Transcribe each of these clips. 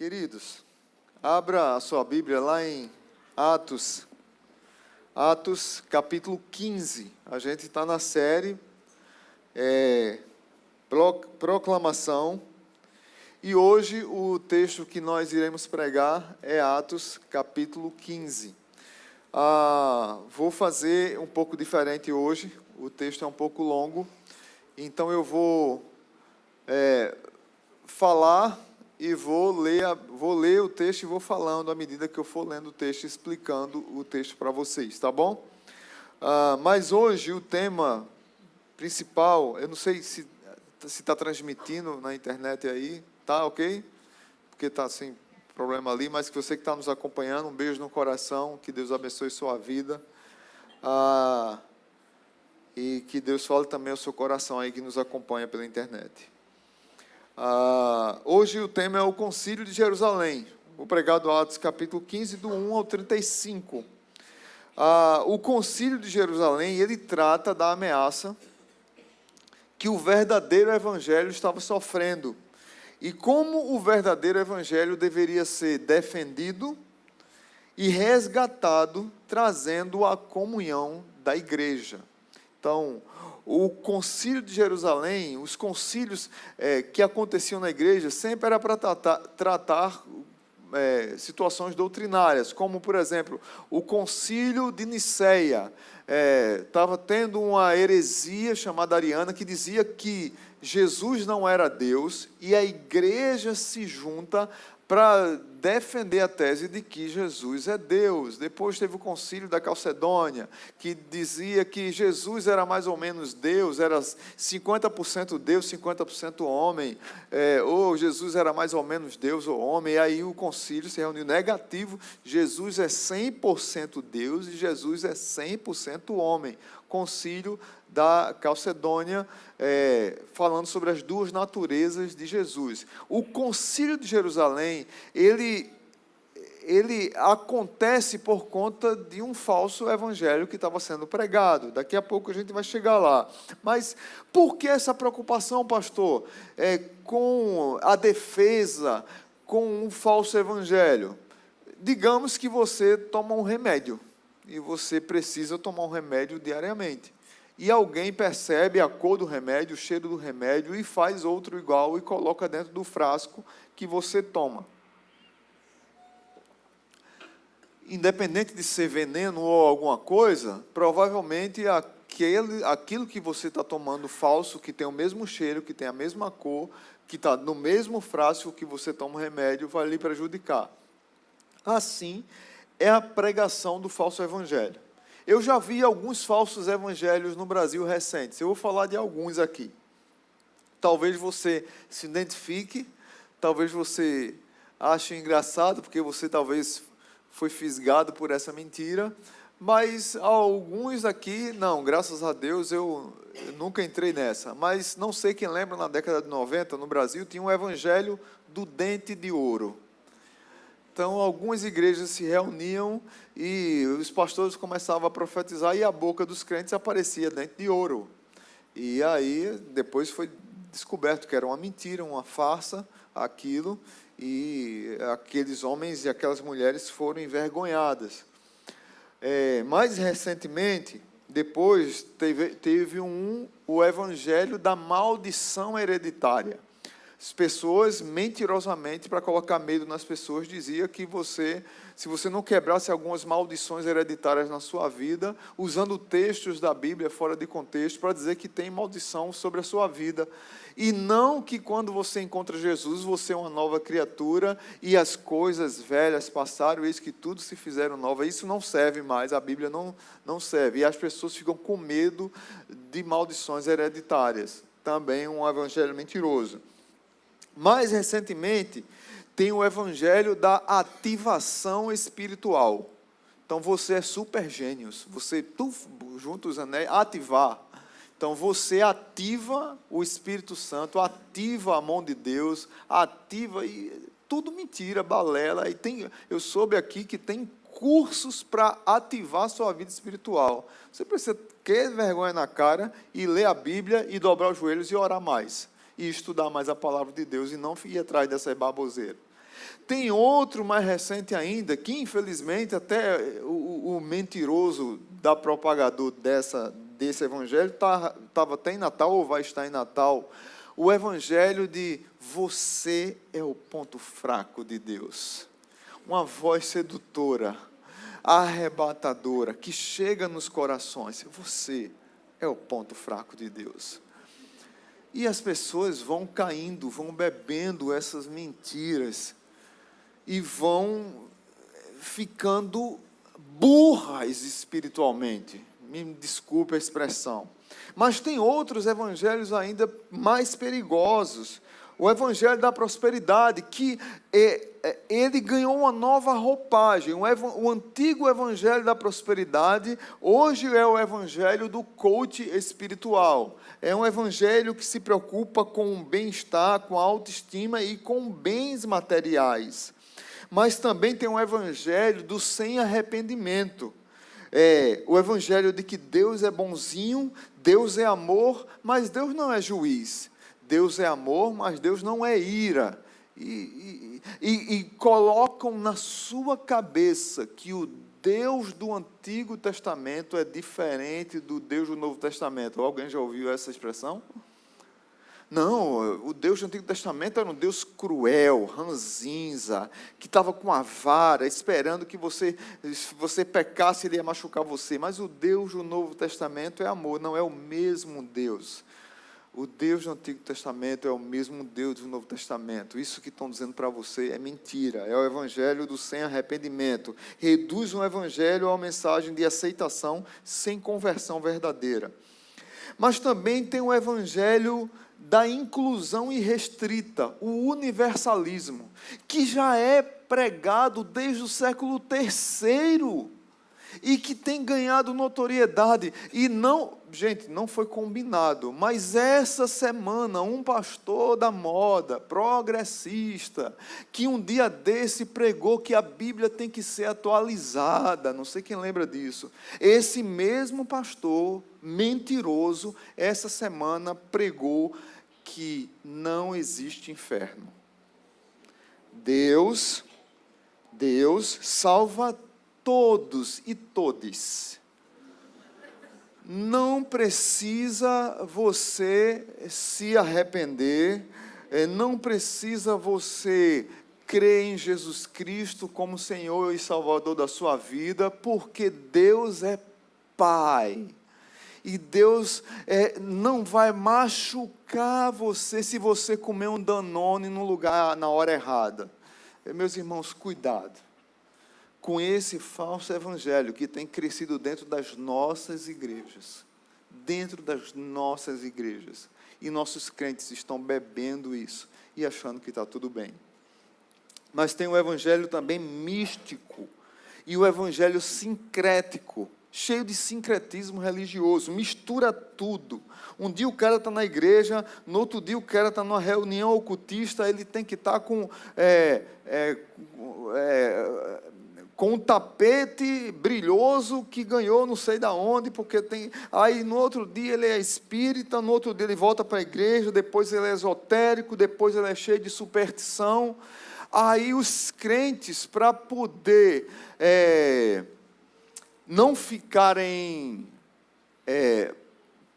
Queridos, abra a sua Bíblia lá em Atos capítulo 15. A gente está na série Proclamação, e hoje o texto que nós iremos pregar é Atos capítulo 15. Vou fazer um pouco diferente hoje, o texto é um pouco longo, então eu vou falar e vou ler o texto e vou falando à medida que eu for lendo o texto, explicando o texto para vocês, tá bom? Mas hoje o tema principal, eu não sei se está transmitindo na internet aí, tá ok? Porque está sem problema ali, mas que você que está nos acompanhando, um beijo no coração, que Deus abençoe sua vida, e que Deus fale também ao seu coração aí que nos acompanha pela internet. Hoje o tema é o Concílio de Jerusalém. Vou pregar do Atos capítulo 15, do 1 ao 35. O Concílio de Jerusalém, ele trata da ameaça que o verdadeiro evangelho estava sofrendo e como o verdadeiro evangelho deveria ser defendido e resgatado, trazendo a comunhão da igreja. Então, o Concílio de Jerusalém, os concílios que aconteciam na igreja, sempre era para tratar situações doutrinárias, como, por exemplo, o Concílio de Niceia. Estava tendo uma heresia chamada ariana, que dizia que Jesus não era Deus, e a igreja se junta para defender a tese de que Jesus é Deus. Depois teve o Concílio da Calcedônia, que dizia que Jesus era mais ou menos Deus, era 50% Deus, 50% homem, ou Jesus era mais ou menos Deus ou homem, e aí o concílio se reuniu negativo, Jesus é 100% Deus e Jesus é 100% homem. Concílio da Calcedônia, falando sobre as duas naturezas de Jesus. O Concílio de Jerusalém, ele acontece por conta de um falso evangelho que estava sendo pregado. Daqui a pouco a gente vai chegar lá. Mas por que essa preocupação, pastor, com a defesa, com um falso evangelho? Digamos que você toma um remédio, e você precisa tomar um remédio diariamente. E alguém percebe a cor do remédio, o cheiro do remédio, e faz outro igual e coloca dentro do frasco que você toma. Independente de ser veneno ou alguma coisa, provavelmente aquilo que você está tomando falso, que tem o mesmo cheiro, que tem a mesma cor, que está no mesmo frasco que você toma o remédio, vai lhe prejudicar. Assim, é a pregação do falso evangelho. Eu já vi alguns falsos evangelhos no Brasil recentes. Eu vou falar de alguns aqui. Talvez você se identifique, talvez você ache engraçado, porque você talvez foi fisgado por essa mentira, mas alguns aqui, não, graças a Deus, eu nunca entrei nessa. Mas não sei quem lembra, na década de 90, no Brasil, tinha um evangelho do dente de ouro. Então, algumas igrejas se reuniam e os pastores começavam a profetizar e a boca dos crentes aparecia dente de ouro. E aí, depois foi descoberto que era uma mentira, uma farsa, aquilo, e aqueles homens e aquelas mulheres foram envergonhadas. Mais recentemente, depois teve o evangelho da maldição hereditária. As pessoas, mentirosamente, para colocar medo nas pessoas, dizia que se você não quebrasse algumas maldições hereditárias na sua vida, usando textos da Bíblia fora de contexto, para dizer que tem maldição sobre a sua vida. E não que quando você encontra Jesus, você é uma nova criatura, e as coisas velhas passaram, eis que tudo se fizeram nova. Isso não serve mais, a Bíblia não serve. E as pessoas ficam com medo de maldições hereditárias. Também um evangelho mentiroso. Mais recentemente, tem o evangelho da ativação espiritual. Então, você é super gênios. Você, junto os anéis, ativar. Então, você ativa o Espírito Santo, ativa a mão de Deus, ativa, e tudo mentira, balela. E eu soube aqui que tem cursos para ativar a sua vida espiritual. Você precisa ter vergonha na cara e ler a Bíblia e dobrar os joelhos e orar mais. E estudar mais a palavra de Deus e não ir atrás dessas baboseiras. Tem outro mais recente ainda, que infelizmente até o mentiroso da propagador desse evangelho estava até em Natal, ou vai estar em Natal, o evangelho de você é o ponto fraco de Deus. Uma voz sedutora, arrebatadora, que chega nos corações. Você é o ponto fraco de Deus. E as pessoas vão caindo, vão bebendo essas mentiras e vão ficando burras espiritualmente. Me desculpe a expressão. Mas tem outros evangelhos ainda mais perigosos. O evangelho da prosperidade, que ele ganhou uma nova roupagem. O antigo evangelho da prosperidade, hoje é o evangelho do coach espiritual. É um evangelho que se preocupa com o bem-estar, com a autoestima e com bens materiais. Mas também tem um evangelho do sem arrependimento. O evangelho de que Deus é bonzinho, Deus é amor, mas Deus não é juiz. Deus é amor, mas Deus não é ira. E colocam na sua cabeça que o Deus do Antigo Testamento é diferente do Deus do Novo Testamento. Alguém já ouviu essa expressão? Não, o Deus do Antigo Testamento era um Deus cruel, ranzinza, que estava com a vara, esperando que se você pecasse, ele ia machucar você. Mas o Deus do Novo Testamento é amor, não é o mesmo Deus. O Deus do Antigo Testamento é o mesmo Deus do Novo Testamento. Isso que estão dizendo para você é mentira. É o evangelho do sem arrependimento. Reduz um evangelho a uma mensagem de aceitação sem conversão verdadeira. Mas também tem o evangelho da inclusão irrestrita, o universalismo, que já é pregado desde o século III e que tem ganhado notoriedade. E não, gente, não foi combinado, mas essa semana um pastor da moda, progressista, que um dia desse pregou que a Bíblia tem que ser atualizada, não sei quem lembra disso, esse mesmo pastor mentiroso, essa semana pregou que não existe inferno. Deus salva todos e todes. Não precisa você se arrepender, não precisa você crer em Jesus Cristo como Senhor e Salvador da sua vida, porque Deus é Pai. E Deus não vai machucar você se você comer um Danone no lugar, na hora errada. Meus irmãos, cuidado com esse falso evangelho que tem crescido dentro das nossas igrejas. Dentro das nossas igrejas. E nossos crentes estão bebendo isso e achando que está tudo bem. Mas tem o evangelho também místico e o evangelho sincrético, cheio de sincretismo religioso, mistura tudo. Um dia o cara está na igreja, no outro dia o cara está numa reunião ocultista, ele tem que estar com um tapete brilhoso que ganhou não sei da onde, porque tem. Aí no outro dia ele é espírita, no outro dia ele volta para a igreja, depois ele é esotérico, depois ele é cheio de superstição. Aí os crentes, para poder não ficarem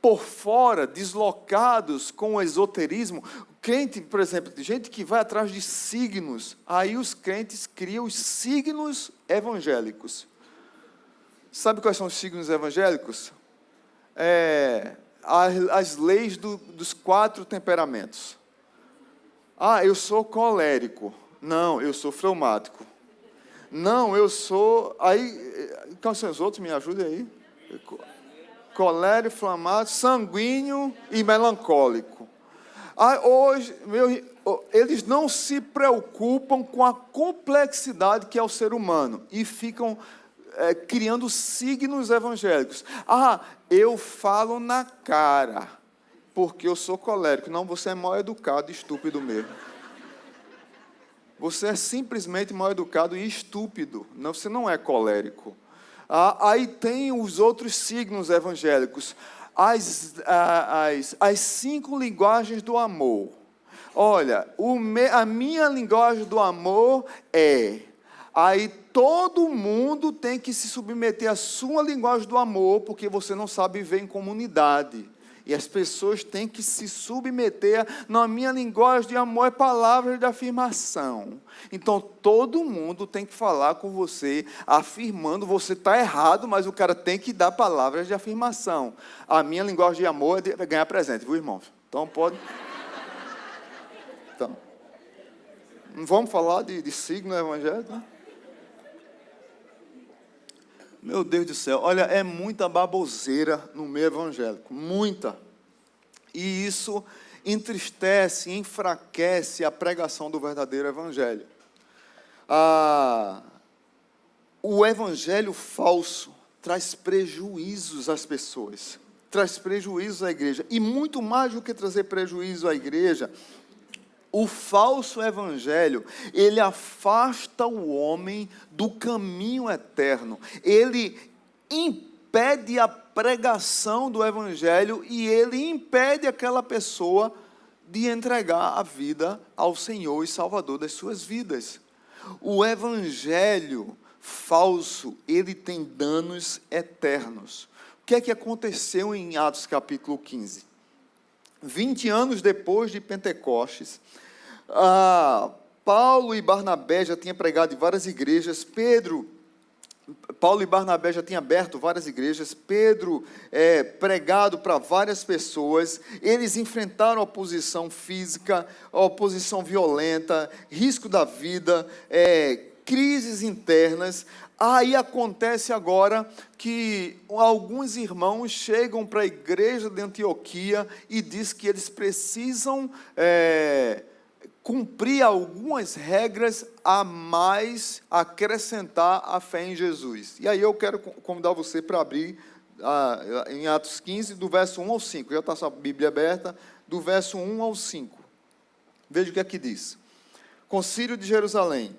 por fora, deslocados com o esoterismo. Crente, por exemplo, gente que vai atrás de signos, aí os crentes criam os signos evangélicos. Sabe quais são os signos evangélicos? As leis dos 4 temperamentos. Eu sou colérico. Não, eu sou fleumático. Não, eu sou... Aí, quais são os outros? Me ajudem aí. Colérico, fleumático, sanguíneo e melancólico. Hoje, eles não se preocupam com a complexidade que é o ser humano e ficam criando signos evangélicos. Eu falo na cara, porque eu sou colérico. Não, você é mal educado e estúpido mesmo. Você é simplesmente mal educado e estúpido. Não, você não é colérico. Aí tem os outros signos evangélicos. As 5 linguagens do amor. Olha, a minha linguagem do amor é... Aí todo mundo tem que se submeter à sua linguagem do amor, porque você não sabe viver em comunidade. E as pessoas têm que se submeter. Na minha linguagem de amor é palavras de afirmação. Então todo mundo tem que falar com você, afirmando, você está errado, mas o cara tem que dar palavras de afirmação. A minha linguagem de amor é ganhar presente, viu, irmãos? Então pode... Então, não vamos falar de signo evangélico, né? Meu Deus do céu, olha, é muita baboseira no meio evangélico, muita. E isso entristece, enfraquece a pregação do verdadeiro evangelho. O evangelho falso traz prejuízos às pessoas, traz prejuízos à igreja. E muito mais do que trazer prejuízo à igreja, o falso evangelho, ele afasta o homem do caminho eterno. Ele impede a pregação do evangelho e ele impede aquela pessoa de entregar a vida ao Senhor e Salvador das suas vidas. O evangelho falso, ele tem danos eternos. O que é que aconteceu em Atos capítulo 15? 20 anos depois de Pentecostes, Paulo e Barnabé já tinham pregado em várias igrejas, Paulo e Barnabé já tinham aberto várias igrejas, Pedro pregado para várias pessoas, eles enfrentaram oposição física, oposição violenta, risco da vida, crises internas. Aí acontece agora que alguns irmãos chegam para a igreja de Antioquia e diz que eles precisam cumprir algumas regras a mais, acrescentar a fé em Jesus. E aí eu quero convidar você para abrir em Atos 15, do verso 1 ao 5. Já está a sua Bíblia aberta, do verso 1 ao 5. Veja o que aqui diz. Concílio de Jerusalém.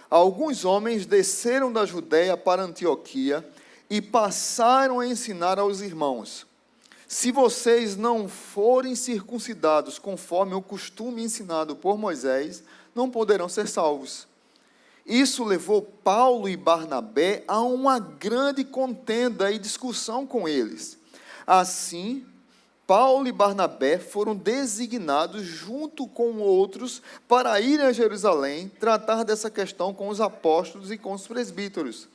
Alguns homens desceram da Judéia para Antioquia e passaram a ensinar aos irmãos: se vocês não forem circuncidados conforme o costume ensinado por Moisés, não poderão ser salvos. Isso levou Paulo e Barnabé a uma grande contenda e discussão com eles. Assim, Paulo e Barnabé foram designados junto com outros para irem a Jerusalém tratar dessa questão com os apóstolos e com os presbíteros.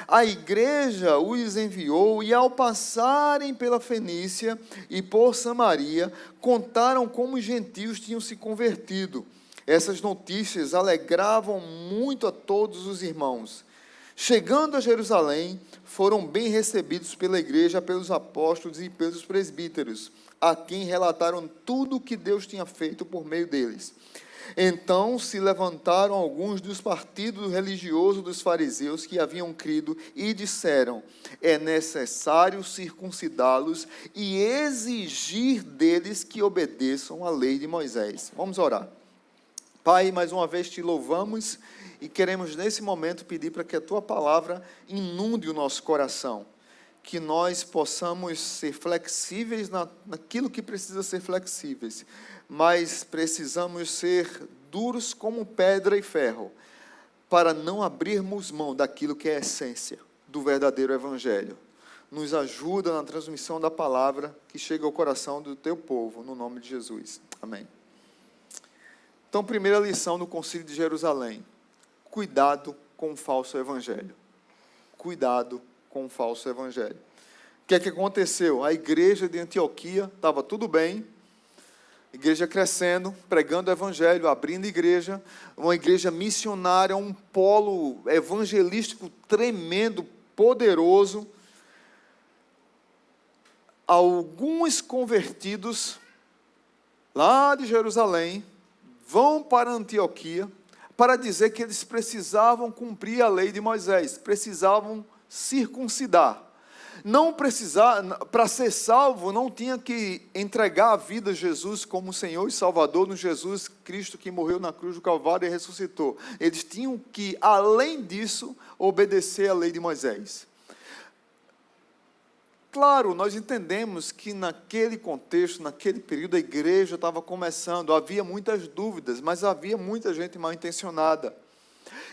A igreja os enviou e, ao passarem pela Fenícia e por Samaria, contaram como os gentios tinham se convertido. Essas notícias alegravam muito a todos os irmãos. Chegando a Jerusalém, foram bem recebidos pela igreja, pelos apóstolos e pelos presbíteros, a quem relataram tudo o que Deus tinha feito por meio deles. Então se levantaram alguns dos partidos religiosos dos fariseus que haviam crido e disseram: é necessário circuncidá-los e exigir deles que obedeçam à lei de Moisés. Vamos orar. Pai, mais uma vez te louvamos e queremos nesse momento pedir para que a tua palavra inunde o nosso coração, que nós possamos ser flexíveis naquilo que precisa ser flexíveis, mas precisamos ser duros como pedra e ferro, para não abrirmos mão daquilo que é a essência do verdadeiro evangelho. Nos ajuda na transmissão da palavra que chega ao coração do teu povo, no nome de Jesus. Amém. Então, primeira lição do Concílio de Jerusalém: cuidado com o falso evangelho. Cuidado com o falso evangelho. O que é que aconteceu? A igreja de Antioquia estava tudo bem, igreja crescendo, pregando o evangelho, abrindo igreja, uma igreja missionária, um polo evangelístico tremendo, poderoso. Alguns convertidos lá de Jerusalém vão para Antioquia para dizer que eles precisavam cumprir a lei de Moisés, precisavam circuncidar. Não precisar, para ser salvo, não tinha que entregar a vida a Jesus como Senhor e Salvador, no Jesus Cristo que morreu na cruz do Calvário e ressuscitou. Eles tinham que, além disso, obedecer à lei de Moisés. Claro, nós entendemos que naquele contexto, naquele período, a igreja estava começando, havia muitas dúvidas, mas havia muita gente mal intencionada.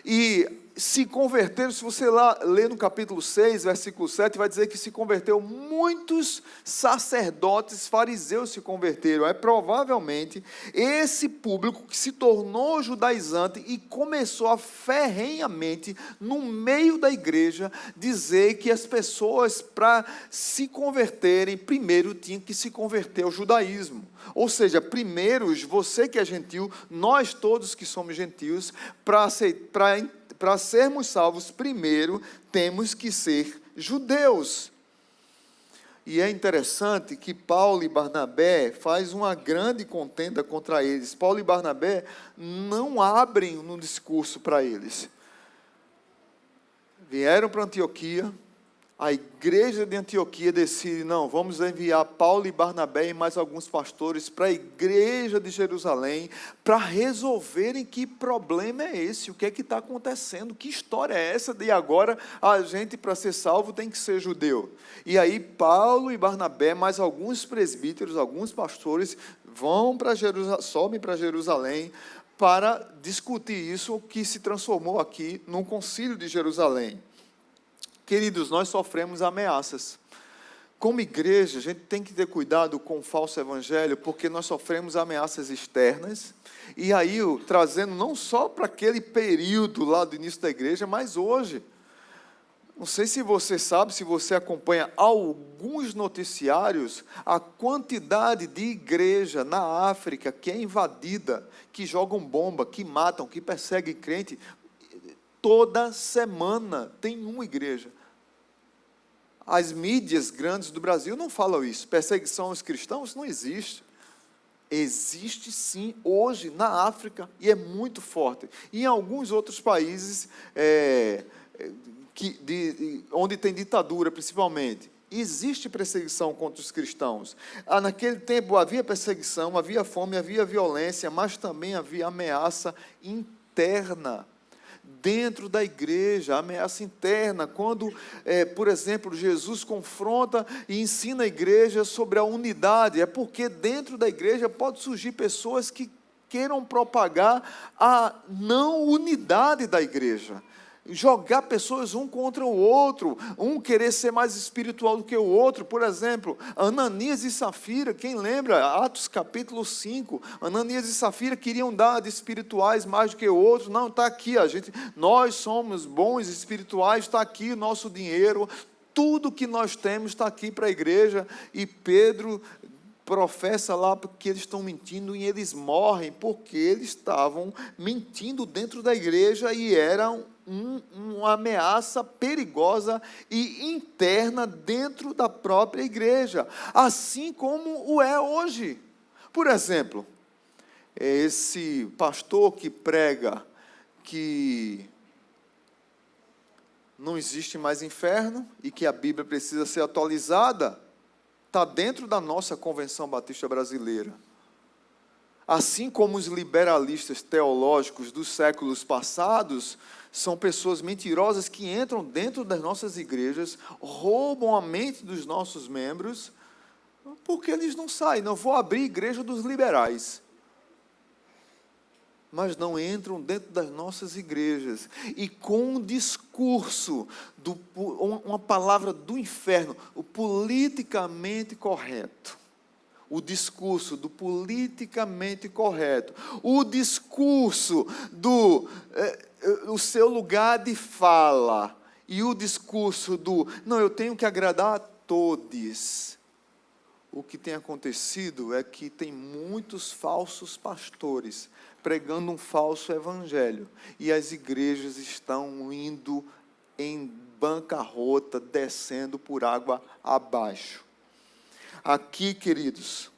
E se converteram, se você lá ler no capítulo 6, versículo 7, vai dizer que se converteu muitos sacerdotes fariseus se converteram. É provavelmente esse público que se tornou judaizante e começou a ferrenhamente, no meio da igreja, dizer que as pessoas, para se converterem, primeiro tinham que se converter ao judaísmo. Ou seja, primeiro, você que é gentil, nós todos que somos gentios, para sermos salvos, primeiro temos que ser judeus. E é interessante que Paulo e Barnabé faz uma grande contenda contra eles. Paulo e Barnabé não abrem no discurso para eles. Vieram para Antioquia. A igreja de Antioquia decide, não, vamos enviar Paulo e Barnabé e mais alguns pastores para a igreja de Jerusalém, para resolverem que problema é esse, o que é que está acontecendo, que história é essa de agora a gente, para ser salvo, tem que ser judeu. E aí Paulo e Barnabé, mais alguns presbíteros, alguns pastores, vão para Jerusalém, sobem para Jerusalém, para discutir isso, que se transformou aqui num concílio de Jerusalém. Queridos, nós sofremos ameaças. Como igreja, a gente tem que ter cuidado com o falso evangelho, porque nós sofremos ameaças externas, e aí trazendo não só para aquele período lá do início da igreja, mas hoje. Não sei se você sabe, se você acompanha alguns noticiários, a quantidade de igreja na África que é invadida, que jogam bomba, que matam, que perseguem crente. Toda semana tem uma igreja. As mídias grandes do Brasil não falam isso. Perseguição aos cristãos não existe. Existe sim, hoje, na África, e é muito forte. E em alguns outros países, onde tem ditadura, principalmente, existe perseguição contra os cristãos. Naquele tempo havia perseguição, havia fome, havia violência, mas também havia ameaça interna. Dentro da igreja, ameaça interna, quando, por exemplo, Jesus confronta e ensina a igreja sobre a unidade, é porque dentro da igreja pode surgir pessoas que queiram propagar a não unidade da igreja, jogar pessoas um contra o outro, um querer ser mais espiritual do que o outro. Por exemplo, Ananias e Safira, quem lembra? Atos capítulo 5, Ananias e Safira queriam dar de espirituais mais do que o outro. Não, está aqui, nós somos bons espirituais, está aqui o nosso dinheiro, tudo que nós temos está aqui para a igreja. E Pedro professa lá porque eles estão mentindo, e eles morrem porque eles estavam mentindo dentro da igreja, e eram uma ameaça perigosa e interna dentro da própria igreja, assim como o é hoje. Por exemplo, esse pastor que prega que não existe mais inferno e que a Bíblia precisa ser atualizada, está dentro da nossa Convenção Batista Brasileira. Assim como os liberalistas teológicos dos séculos passados, são pessoas mentirosas que entram dentro das nossas igrejas, roubam a mente dos nossos membros, porque eles não saem. Não vou abrir a igreja dos liberais, mas não entram dentro das nossas igrejas, e com um discurso, uma palavra do inferno, o politicamente correto. O discurso do politicamente correto, o discurso o seu lugar de fala, e o discurso não, eu tenho que agradar a todos. O que tem acontecido é que tem muitos falsos pastores pregando um falso evangelho, e as igrejas estão indo em bancarrota, descendo por água abaixo. Aqui, queridos,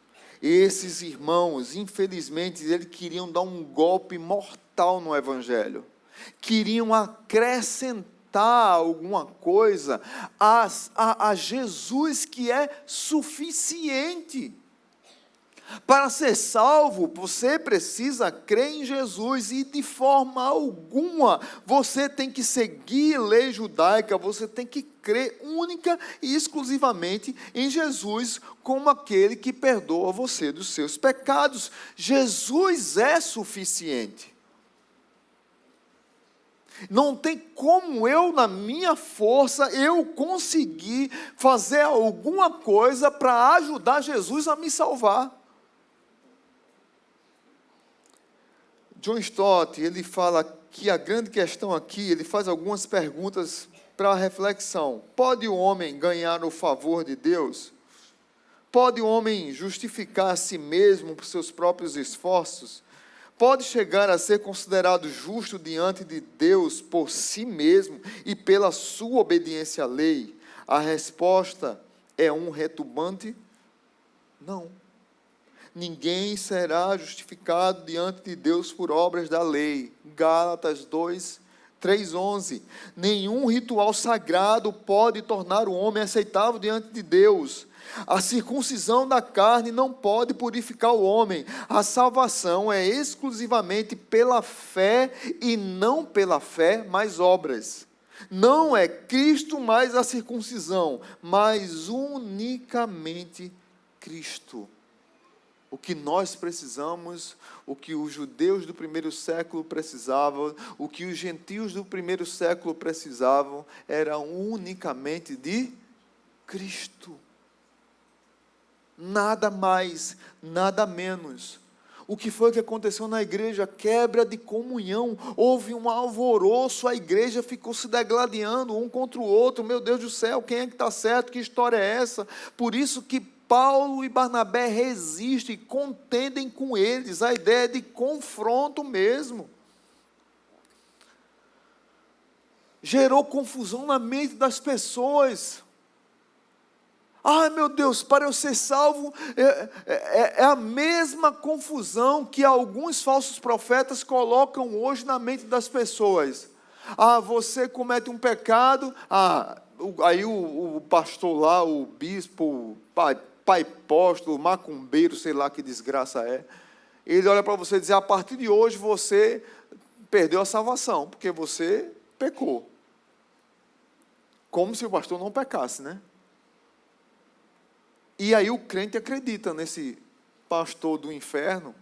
esses irmãos, infelizmente, eles queriam dar um golpe mortal no evangelho, queriam acrescentar alguma coisa a Jesus, que é suficiente. Para ser salvo, você precisa crer em Jesus e de forma alguma você tem que seguir a lei judaica, você tem que crer única e exclusivamente em Jesus como aquele que perdoa você dos seus pecados. Jesus é suficiente. Não tem como eu, na minha força, eu conseguir fazer alguma coisa para ajudar Jesus a me salvar. John Stott, ele fala que a grande questão aqui, ele faz algumas perguntas para a reflexão. Pode o homem ganhar o favor de Deus? Pode o homem justificar a si mesmo por seus próprios esforços? Pode chegar a ser considerado justo diante de Deus por si mesmo e pela sua obediência à lei? A resposta é um retumbante não. Ninguém será justificado diante de Deus por obras da lei. Gálatas 3:11. Nenhum ritual sagrado pode tornar o homem aceitável diante de Deus. A circuncisão da carne não pode purificar o homem. A salvação é exclusivamente pela fé e não pela fé, mais obras. Não é Cristo mais a circuncisão, mas unicamente Cristo. O que nós precisamos, o que os judeus do primeiro século precisavam, o que os gentios do primeiro século precisavam, era unicamente de Cristo. Nada mais, nada menos. O que foi que aconteceu na igreja? Quebra de comunhão, houve um alvoroço, a igreja ficou se degladiando um contra o outro. Meu Deus do céu, quem é que está certo? Que história é essa? Por isso que Paulo e Barnabé resistem, contendem com eles, a ideia de confronto mesmo. Gerou confusão na mente das pessoas. Ai meu Deus, para eu ser salvo, é a mesma confusão que alguns falsos profetas colocam hoje na mente das pessoas. Você comete um pecado, aí o pastor lá, o bispo, o pai apóstolo, macumbeiro, sei lá que desgraça é, ele olha para você e diz, a partir de hoje você perdeu a salvação, porque você pecou. Como se o pastor não pecasse, né? E aí o crente acredita nesse pastor do inferno,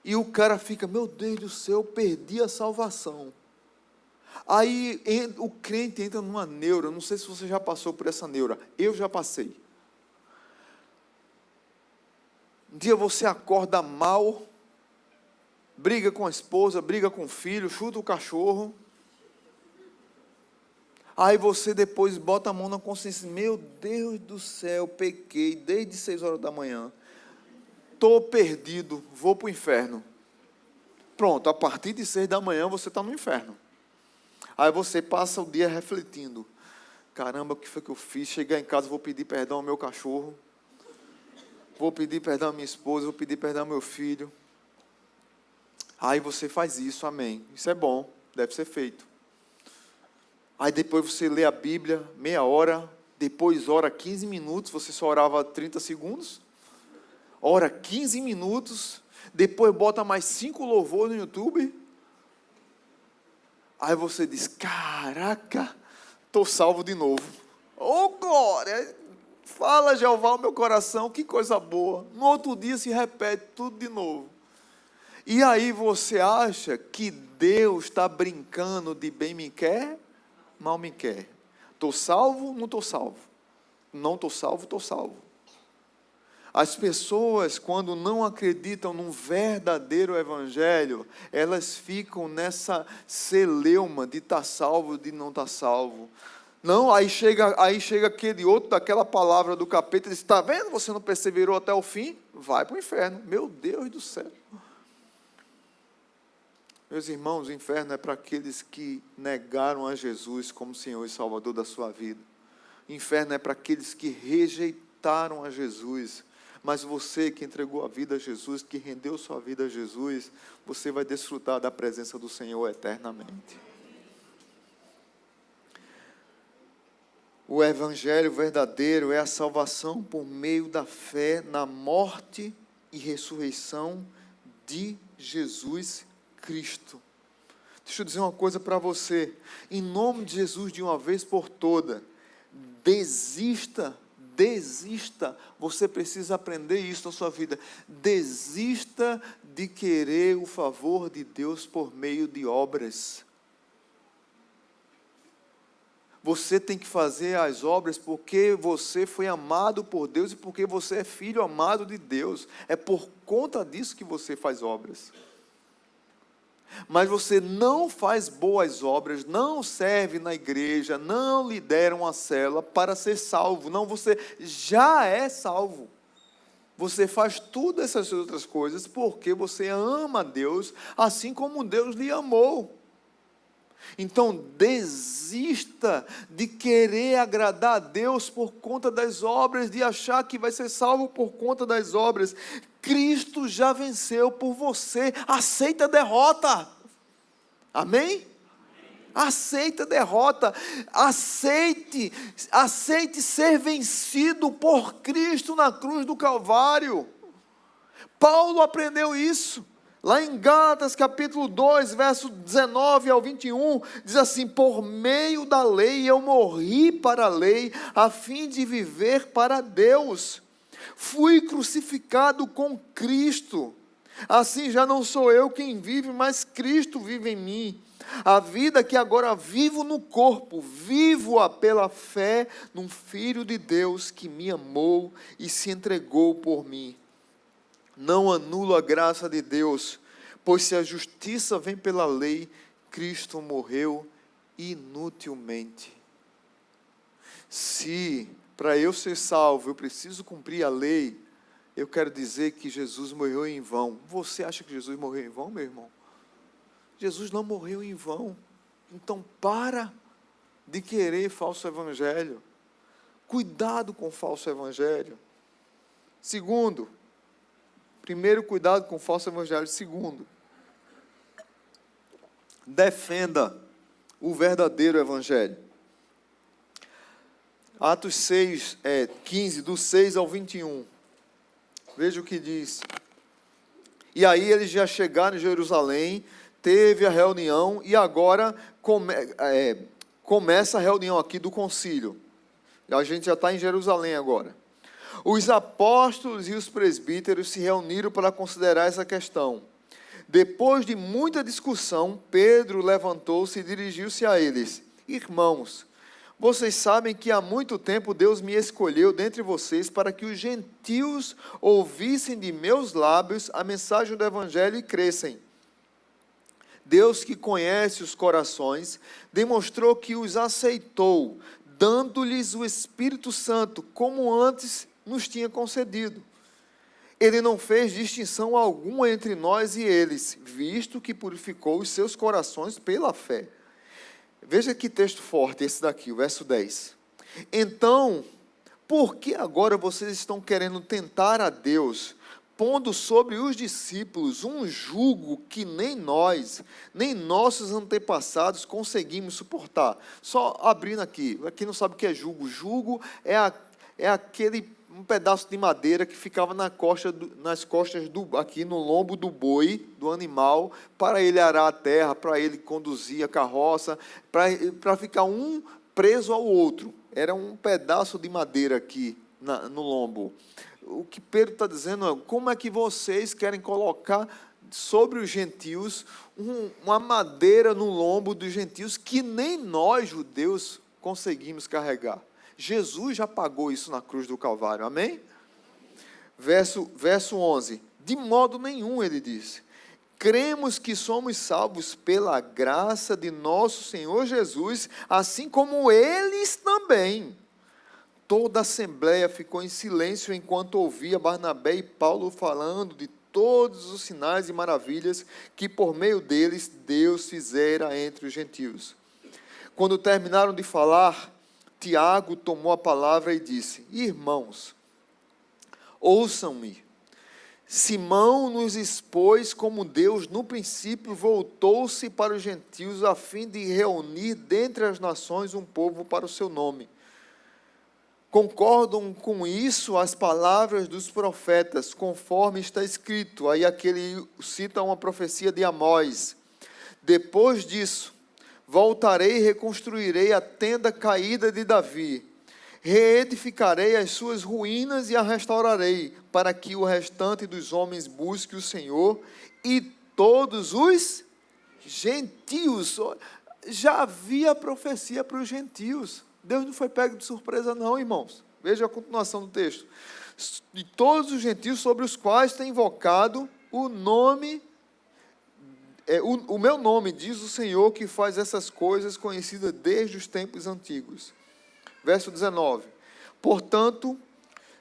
e o cara fica, meu Deus do céu, eu perdi a salvação. Aí o crente entra numa neura, não sei se você já passou por essa neura, eu já passei. Um dia você acorda mal, briga com a esposa, briga com o filho, chuta o cachorro. Aí você depois bota a mão na consciência, meu Deus do céu, pequei desde 6 horas da manhã. Estou perdido, vou para o inferno. Pronto, a partir de 6 da manhã você está no inferno. Aí você passa o dia refletindo. Caramba, o que foi que eu fiz? Chegar em casa, vou pedir perdão ao meu cachorro. Vou pedir perdão à minha esposa, vou pedir perdão ao meu filho. Aí você faz isso, amém. Isso é bom, deve ser feito. Aí depois você lê a Bíblia, meia hora, depois ora 15 minutos, você só orava 30 segundos. Ora 15 minutos, depois bota mais 5 louvores no YouTube. Aí você diz, caraca, estou salvo de novo. Oh glória! Fala, Jeová, o meu coração, que coisa boa. No outro dia se repete tudo de novo. E aí você acha que Deus está brincando de bem me quer, mal me quer. Estou salvo, não estou salvo. Não estou salvo, estou salvo. As pessoas, quando não acreditam num verdadeiro evangelho, elas ficam nessa celeuma de estar salvo, de não estar salvo. Não, aí chega aquele outro daquela palavra do capeta e diz, está vendo, você não perseverou até o fim? Vai para o inferno. Meu Deus do céu. Meus irmãos, o inferno é para aqueles que negaram a Jesus como Senhor e Salvador da sua vida. O inferno é para aqueles que rejeitaram a Jesus. Mas você que entregou a vida a Jesus, que rendeu sua vida a Jesus, você vai desfrutar da presença do Senhor eternamente. O evangelho verdadeiro é a salvação por meio da fé na morte e ressurreição de Jesus Cristo. Deixa eu dizer uma coisa para você, em nome de Jesus, de uma vez por toda, desista, você precisa aprender isso na sua vida, desista de querer o favor de Deus por meio de obras. Você tem que fazer as obras porque você foi amado por Deus e porque você é filho amado de Deus, é por conta disso que você faz obras. Mas você não faz boas obras, não serve na igreja, não lidera uma célula para ser salvo. Não, você já é salvo. Você faz todas essas outras coisas porque você ama a Deus, assim como Deus lhe amou. Então, desista de querer agradar a Deus por conta das obras, de achar que vai ser salvo por conta das obras. Cristo já venceu por você. Aceita a derrota. Amém? Aceita a derrota. Aceite ser vencido por Cristo na cruz do Calvário. Paulo aprendeu isso. Lá em Gálatas capítulo 2, verso 19 ao 21, diz assim: por meio da lei eu morri para a lei, a fim de viver para Deus. Fui crucificado com Cristo. Assim já não sou eu quem vive, mas Cristo vive em mim. A vida que agora vivo no corpo, vivo-a pela fé num Filho de Deus que me amou e se entregou por mim. Não anulo a graça de Deus, pois se a justiça vem pela lei, Cristo morreu inutilmente. Se para eu ser salvo eu preciso cumprir a lei, eu quero dizer que Jesus morreu em vão. Você acha que Jesus morreu em vão, meu irmão? Jesus não morreu em vão. Então para de querer falso evangelho. Cuidado com o falso evangelho. Segundo, primeiro, cuidado com o falso evangelho. Segundo, defenda o verdadeiro evangelho. Atos 6, 15, do 6 ao 21. Veja o que diz. E aí eles já chegaram em Jerusalém, teve a reunião, e agora começa a reunião aqui do concílio. A gente já está em Jerusalém agora. Os apóstolos e os presbíteros se reuniram para considerar essa questão. Depois de muita discussão, Pedro levantou-se e dirigiu-se a eles: irmãos, vocês sabem que há muito tempo Deus me escolheu dentre vocês para que os gentios ouvissem de meus lábios a mensagem do evangelho e crescem. Deus, que conhece os corações, demonstrou que os aceitou, dando-lhes o Espírito Santo, como antes nos tinha concedido. Ele não fez distinção alguma entre nós e eles, visto que purificou os seus corações pela fé. Veja que texto forte esse daqui, o verso 10. Então, por que agora vocês estão querendo tentar a Deus, pondo sobre os discípulos um jugo que nem nós, nem nossos antepassados conseguimos suportar? Só abrindo aqui não sabe o que é jugo. Jugo é aquele um pedaço de madeira que ficava nas costas aqui no lombo do boi, do animal, para ele arar a terra, para ele conduzir a carroça, para ficar um preso ao outro. Era um pedaço de madeira aqui no lombo. O que Pedro está dizendo é: como é que vocês querem colocar sobre os gentios uma madeira no lombo dos gentios que nem nós, judeus, conseguimos carregar? Jesus já pagou isso na cruz do Calvário, amém? Verso 11, de modo nenhum, ele disse, cremos que somos salvos pela graça de nosso Senhor Jesus, assim como eles também. Toda a assembleia ficou em silêncio enquanto ouvia Barnabé e Paulo falando de todos os sinais e maravilhas que por meio deles Deus fizera entre os gentios. Quando terminaram de falar, Tiago tomou a palavra e disse: irmãos, ouçam-me. Simão nos expôs como Deus no princípio voltou-se para os gentios a fim de reunir dentre as nações um povo para o seu nome. concordam com isso as palavras dos profetas, conforme está escrito. Aí aquele cita uma profecia de Amós. Depois disso, voltarei e reconstruirei a tenda caída de Davi. Reedificarei as suas ruínas e a restaurarei, para que o restante dos homens busque o Senhor e todos os gentios. Já havia profecia para os gentios. Deus não foi pego de surpresa não, irmãos. Veja a continuação do texto. De todos os gentios sobre os quais tem invocado o nome, o meu nome, diz o Senhor, que faz essas coisas conhecidas desde os tempos antigos. Verso 19. Portanto,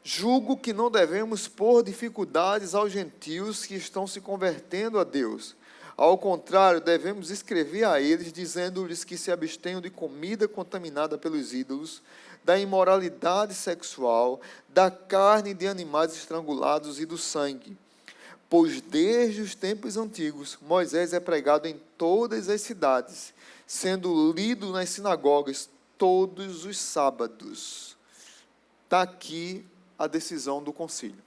julgo que não devemos pôr dificuldades aos gentios que estão se convertendo a Deus. Ao contrário, devemos escrever a eles, dizendo-lhes que se abstenham de comida contaminada pelos ídolos, da imoralidade sexual, da carne de animais estrangulados e do sangue. Pois desde os tempos antigos, Moisés é pregado em todas as cidades, sendo lido nas sinagogas todos os sábados. Está aqui a decisão do concílio.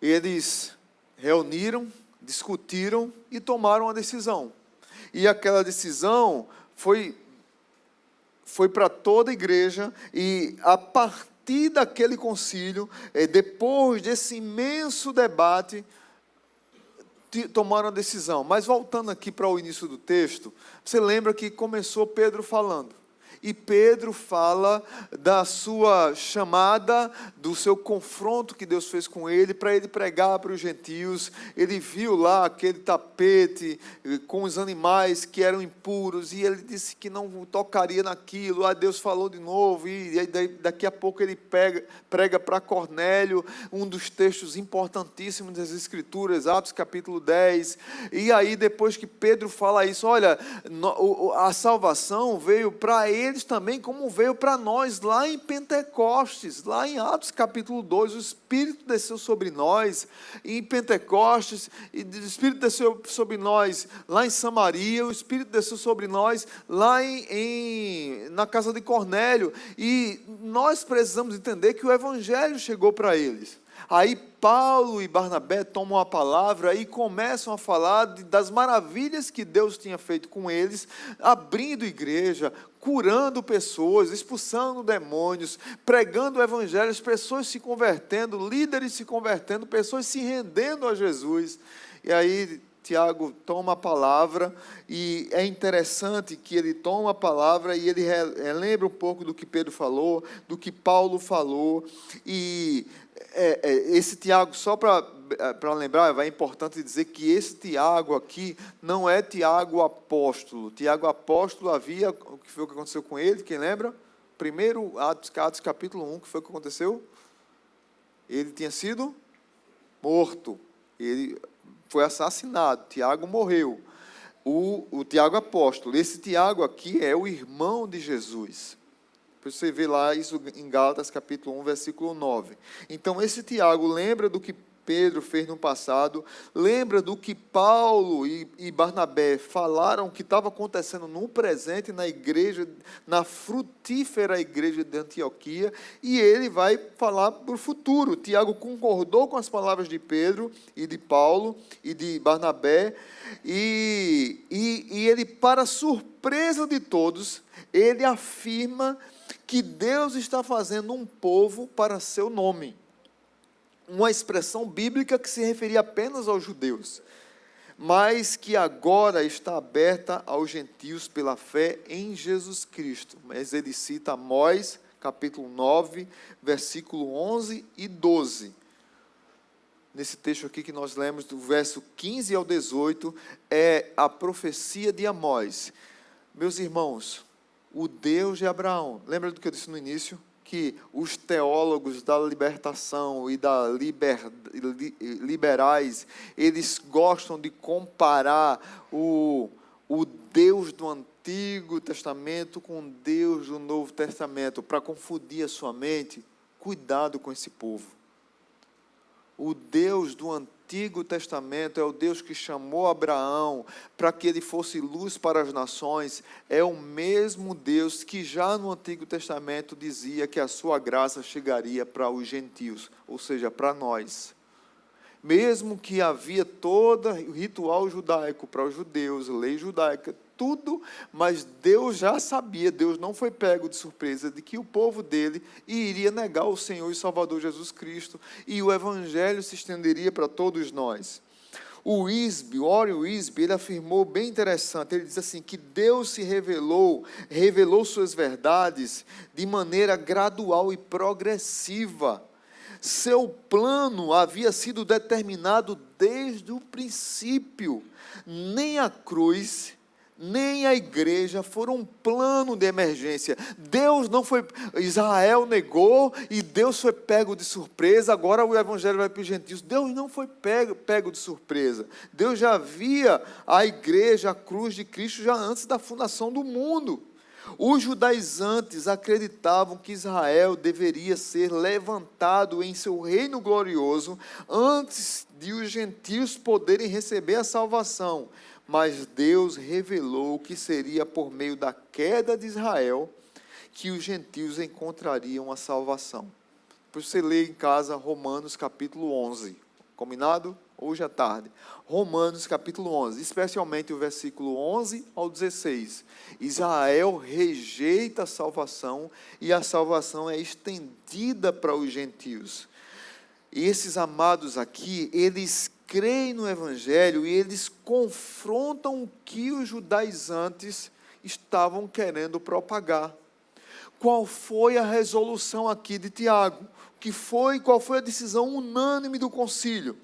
Eles reuniram, discutiram e tomaram uma decisão. E aquela decisão foi para toda a igreja, e a partir daquele concílio, depois desse imenso debate, tomaram a decisão. Mas voltando aqui para o início do texto, você lembra que começou Pedro falando. E Pedro fala da sua chamada, do seu confronto que Deus fez com ele, para ele pregar para os gentios. Ele viu lá aquele tapete com os animais que eram impuros, e ele disse que não tocaria naquilo. Deus falou de novo, e daqui a pouco ele prega para Cornélio, um dos textos importantíssimos das Escrituras, Atos capítulo 10. E aí, depois que Pedro fala isso, olha, a salvação veio para eles também, como veio para nós lá em Pentecostes, lá em Atos capítulo 2, o Espírito desceu sobre nós em Pentecostes, e o Espírito desceu sobre nós lá em Samaria, o Espírito desceu sobre nós lá na casa de Cornélio, e nós precisamos entender que o Evangelho chegou para eles. Aí Paulo e Barnabé tomam a palavra e começam a falar das maravilhas que Deus tinha feito com eles, abrindo igreja, curando pessoas, expulsando demônios, pregando o evangelho, as pessoas se convertendo, líderes se convertendo, pessoas se rendendo a Jesus. E aí Tiago toma a palavra, e é interessante que ele toma a palavra e ele lembra um pouco do que Pedro falou, do que Paulo falou. E esse Tiago, só para lembrar, é importante dizer que esse Tiago aqui não é Tiago apóstolo. Tiago apóstolo havia, o que foi o que aconteceu com ele, quem lembra? Primeiro, Atos capítulo 1, o que foi o que aconteceu? Ele tinha sido morto, ele foi assassinado, Tiago morreu. O Tiago apóstolo, esse Tiago aqui é o irmão de Jesus. Você vê lá isso em Gálatas capítulo 1, versículo 9. Então, esse Tiago lembra do que Pedro fez no passado, lembra do que Paulo e Barnabé falaram que estava acontecendo no presente na igreja, na frutífera igreja de Antioquia, e ele vai falar para o futuro. Tiago concordou com as palavras de Pedro e de Paulo e de Barnabé, e ele, para surpresa de todos, ele afirma que Deus está fazendo um povo para seu nome. Uma expressão bíblica que se referia apenas aos judeus, mas que agora está aberta aos gentios pela fé em Jesus Cristo. Mas ele cita Amós, capítulo 9, versículo 11 e 12. Nesse texto aqui que nós lemos, do verso 15 ao 18, é a profecia de Amós. Meus irmãos, o Deus de Abraão, lembra do que eu disse no início? Que os teólogos da libertação e da liberais, eles gostam de comparar o Deus do Antigo Testamento com o Deus do Novo Testamento, para confundir a sua mente. Cuidado com esse povo. O Deus do Antigo Antigo Testamento é o Deus que chamou Abraão para que ele fosse luz para as nações, é o mesmo Deus que já no Antigo Testamento dizia que a sua graça chegaria para os gentios, ou seja, para nós. Mesmo que havia todo o ritual judaico para os judeus, lei judaica, tudo, mas Deus já sabia, Deus não foi pego de surpresa de que o povo dele iria negar o Senhor e Salvador Jesus Cristo, e o Evangelho se estenderia para todos nós. O Warren Wiersbe, ele afirmou bem interessante, ele diz assim, que Deus se revelou suas verdades de maneira gradual e progressiva. Seu plano havia sido determinado desde o princípio. Nem a cruz, nem a igreja foram um plano de emergência. Deus não foi, Israel negou e Deus foi pego de surpresa, agora o evangelho vai para os gentios. Deus não foi pego de surpresa. Deus já via a igreja, a cruz de Cristo já antes da fundação do mundo. Os judaizantes acreditavam que Israel deveria ser levantado em seu reino glorioso antes de os gentios poderem receber a salvação. Mas Deus revelou que seria por meio da queda de Israel que os gentios encontrariam a salvação. Por você ler em casa Romanos capítulo 11, combinado? Hoje à tarde. Romanos capítulo 11, especialmente o versículo 11 ao 16. Israel rejeita a salvação e a salvação é estendida para os gentios. E esses amados aqui, eles creem no Evangelho e eles confrontam o que os judaizantes estavam querendo propagar. Qual foi a resolução aqui de Tiago? Qual foi a decisão unânime do concílio?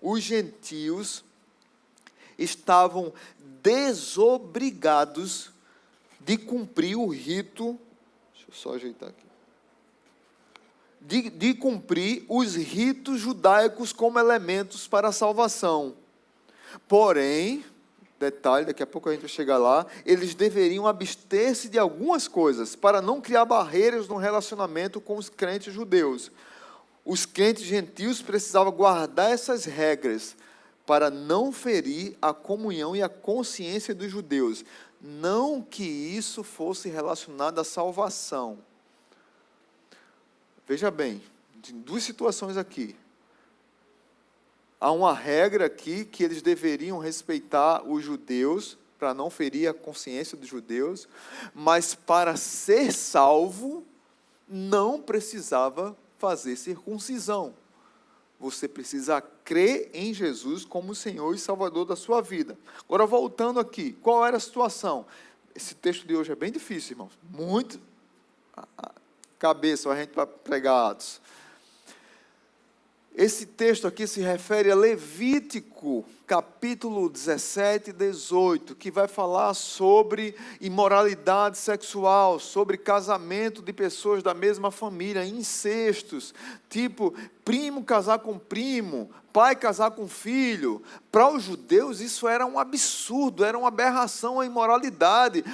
Os gentios estavam desobrigados de cumprir o rito, deixa eu só ajeitar aqui, de cumprir os ritos judaicos como elementos para a salvação. Porém, detalhe, daqui a pouco a gente vai chegar lá, eles deveriam abster-se de algumas coisas para não criar barreiras no relacionamento com os crentes judeus. Os crentes gentios precisavam guardar essas regras para não ferir a comunhão e a consciência dos judeus. Não que isso fosse relacionado à salvação. Veja bem, tem duas situações aqui. Há uma regra aqui que eles deveriam respeitar os judeus, para não ferir a consciência dos judeus, mas para ser salvo, não precisava fazer circuncisão. Você precisa crer em Jesus como Senhor e Salvador da sua vida. Agora, voltando aqui, qual era a situação? Esse texto de hoje é bem difícil, irmãos. Muito cabeça, a gente vai pregar Atos. Esse texto aqui se refere a Levítico, capítulo 17 e 18, que vai falar sobre imoralidade sexual, sobre casamento de pessoas da mesma família, incestos, tipo primo casar com primo, pai casar com filho. Para os judeus isso era um absurdo, era uma aberração à imoralidade.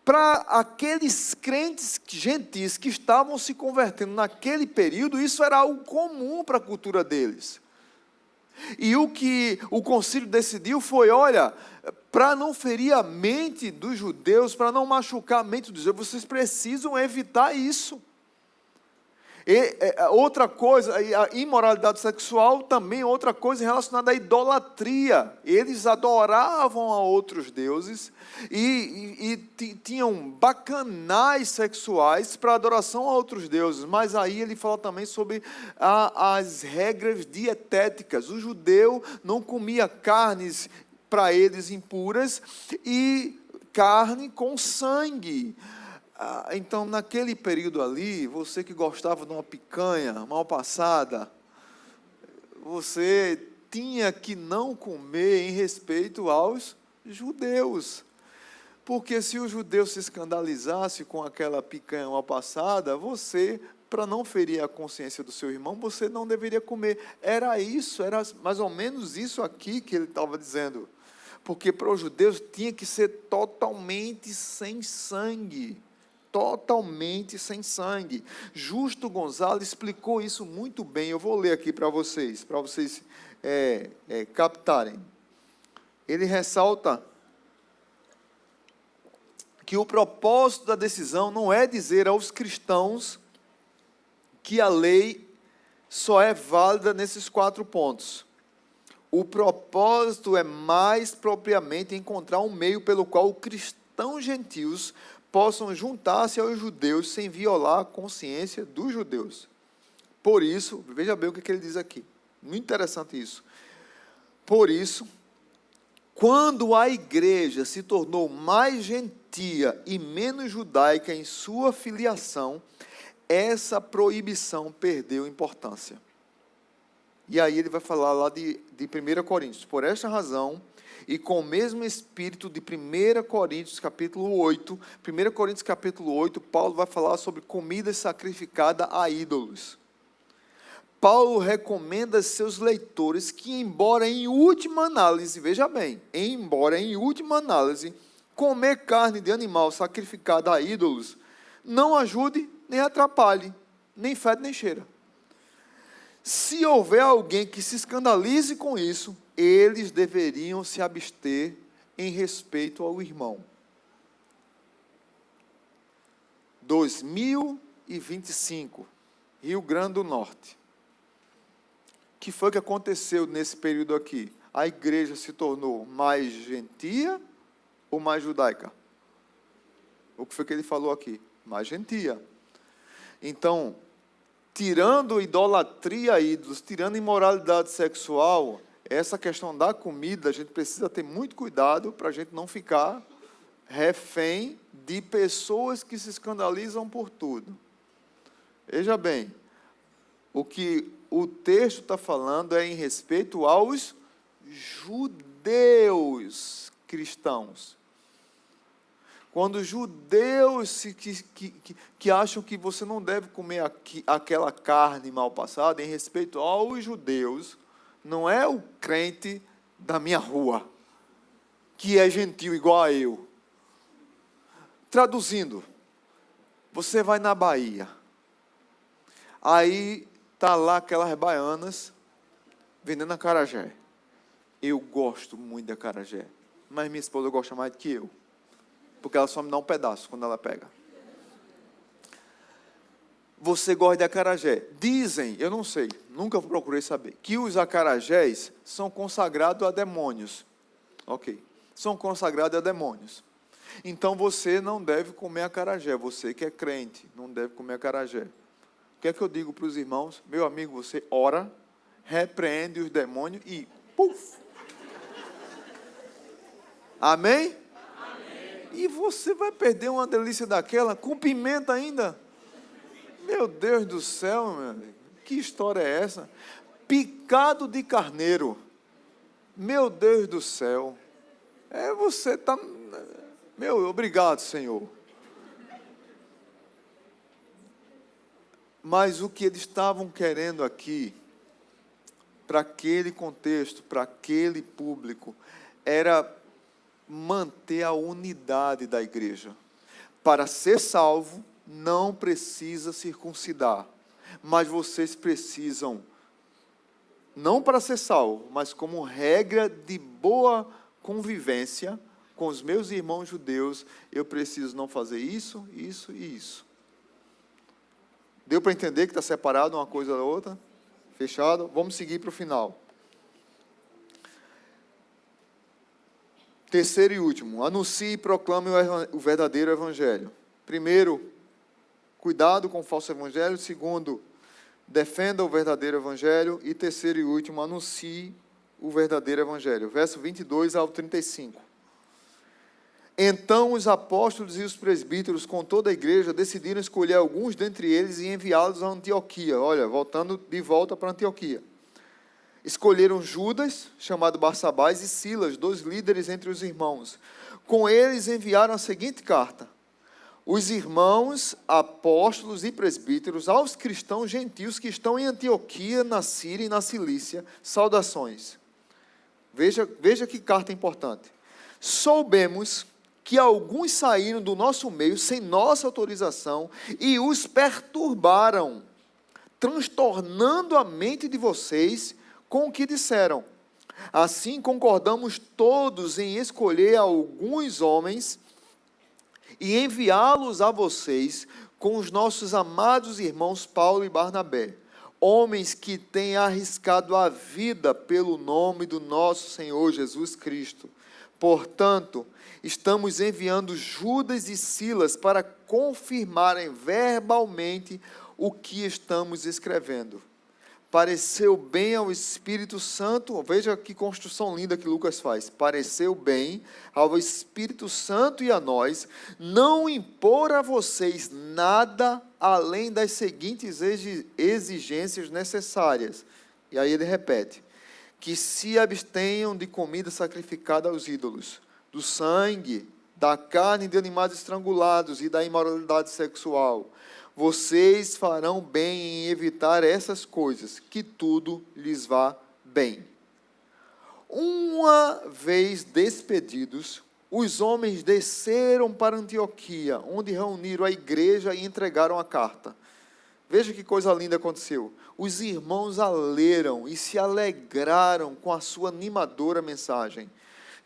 Para aqueles crentes gentis que estavam se convertendo naquele período, isso era algo comum para a cultura deles. E o que o concílio decidiu foi, olha, para não ferir a mente dos judeus, para não machucar a mente dos judeus, vocês precisam evitar isso. Outra coisa, a imoralidade sexual também é outra coisa relacionada à idolatria. Eles adoravam a outros deuses e tinham bacanais sexuais para adoração a outros deuses. Mas aí ele fala também sobre as regras dietéticas. O judeu não comia carnes para eles impuras e carne com sangue. Então, naquele período ali, você que gostava de uma picanha mal passada, você tinha que não comer em respeito aos judeus. Porque se o judeu se escandalizasse com aquela picanha mal passada, você, para não ferir a consciência do seu irmão, você não deveria comer. Era isso, era mais ou menos isso aqui que ele estava dizendo. Porque para os judeus tinha que ser totalmente sem sangue. totalmente sem sangue. Justo Gonzalez explicou isso muito bem. Eu vou ler aqui para vocês captarem. Ele ressalta que o propósito da decisão não é dizer aos cristãos que a lei só é válida nesses 4 pontos. O propósito é mais propriamente encontrar um meio pelo qual os cristãos gentios possam juntar-se aos judeus sem violar a consciência dos judeus. Por isso, veja bem o que ele diz aqui. Muito interessante isso. Por isso, quando a igreja se tornou mais gentia e menos judaica em sua filiação, essa proibição perdeu importância. E aí ele vai falar lá de 1 Coríntios. Por esta razão, e com o mesmo espírito de 1 Coríntios capítulo 8, 1 Coríntios capítulo 8, Paulo vai falar sobre comida sacrificada a ídolos. Paulo recomenda a seus leitores que, embora em última análise, veja bem, embora em última análise, comer carne de animal sacrificada a ídolos não ajude nem atrapalhe, nem fede nem cheira. Se houver alguém que se escandalize com isso, eles deveriam se abster em respeito ao irmão. 2025, Rio Grande do Norte. O que foi que aconteceu nesse período aqui? A igreja se tornou mais gentia ou mais judaica? O que foi que ele falou aqui? Mais gentia. Então, tirando idolatria a ídolos, tirando imoralidade sexual, essa questão da comida, a gente precisa ter muito cuidado para a gente não ficar refém de pessoas que se escandalizam por tudo. Veja bem, o que o texto está falando é em respeito aos judeus cristãos. Quando os judeus que acham que você não deve comer aquela carne mal passada, em respeito aos judeus, não é o crente da minha rua, que é gentil igual a eu. Traduzindo, você vai na Bahia, aí está lá aquelas baianas vendendo acarajé. Eu gosto muito de acarajé, mas minha esposa gosta mais do que eu, porque ela só me dá um pedaço quando ela pega. Você gosta de acarajé. Dizem, eu não sei, nunca procurei saber, que os acarajés são consagrados a demônios. Ok, são consagrados a demônios. Então você não deve comer acarajé, você que é crente, não deve comer acarajé. O que é que eu digo para os irmãos? Meu amigo, você ora, repreende os demônios e puf! Amém? Amém? E você vai perder uma delícia daquela com pimenta ainda? Meu Deus do céu, meu amigo, que história é essa? Picado de carneiro. Meu Deus do céu. Você está... Meu, obrigado, Senhor. Mas o que eles estavam querendo aqui, para aquele contexto, para aquele público, era manter a unidade da igreja. Para ser salvo, não precisa circuncidar, mas vocês precisam, não para ser salvo, mas como regra de boa convivência com os meus irmãos judeus, eu preciso não fazer isso, isso e isso. Deu para entender que está separado uma coisa da outra? Fechado? Vamos seguir para o final. Terceiro e último, anuncie e proclame o verdadeiro evangelho. Primeiro, cuidado com o falso evangelho. Segundo, defenda o verdadeiro evangelho. E terceiro e último, anuncie o verdadeiro evangelho. Verso 22 ao 35. Então os apóstolos e os presbíteros, com toda a igreja, decidiram escolher alguns dentre eles e enviá-los a Antioquia. Olha, voltando de volta para Antioquia. Escolheram Judas, chamado Barsabás, e Silas, 2 líderes entre os irmãos. Com eles enviaram a seguinte carta: os irmãos, apóstolos e presbíteros, aos cristãos gentios que estão em Antioquia, na Síria e na Cilícia, saudações. Veja que carta importante. Soubemos que alguns saíram do nosso meio sem nossa autorização e os perturbaram, transtornando a mente de vocês com o que disseram. Assim concordamos todos em escolher alguns homens e enviá-los a vocês com os nossos amados irmãos Paulo e Barnabé, homens que têm arriscado a vida pelo nome do nosso Senhor Jesus Cristo. Portanto, estamos enviando Judas e Silas para confirmarem verbalmente o que estamos escrevendo. Pareceu bem ao Espírito Santo, veja que construção linda que Lucas faz, pareceu bem ao Espírito Santo e a nós, não impor a vocês nada além das seguintes exigências necessárias. E aí ele repete, que se abstenham de comida sacrificada aos ídolos, do sangue, da carne de animais estrangulados e da imoralidade sexual. Vocês farão bem em evitar essas coisas, que tudo lhes vá bem. Uma vez despedidos, os homens desceram para Antioquia, onde reuniram a igreja e entregaram a carta. Veja que coisa linda aconteceu. Os irmãos a leram e se alegraram com a sua animadora mensagem.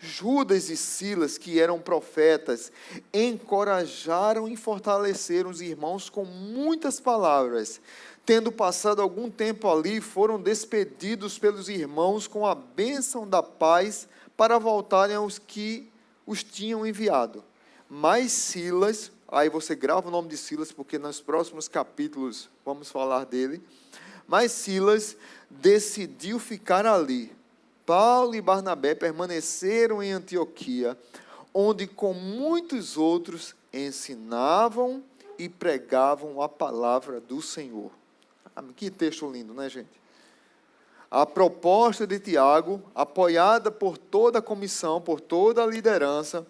Judas e Silas, que eram profetas, encorajaram e fortaleceram os irmãos com muitas palavras. Tendo passado algum tempo ali, foram despedidos pelos irmãos com a bênção da paz para voltarem aos que os tinham enviado. Mas Silas, aí você grava o nome de Silas, porque nos próximos capítulos vamos falar dele. Mas Silas decidiu ficar ali. Paulo e Barnabé permaneceram em Antioquia, onde com muitos outros ensinavam e pregavam a palavra do Senhor. Que texto lindo, né, gente? A proposta de Tiago, apoiada por toda a comissão, por toda a liderança,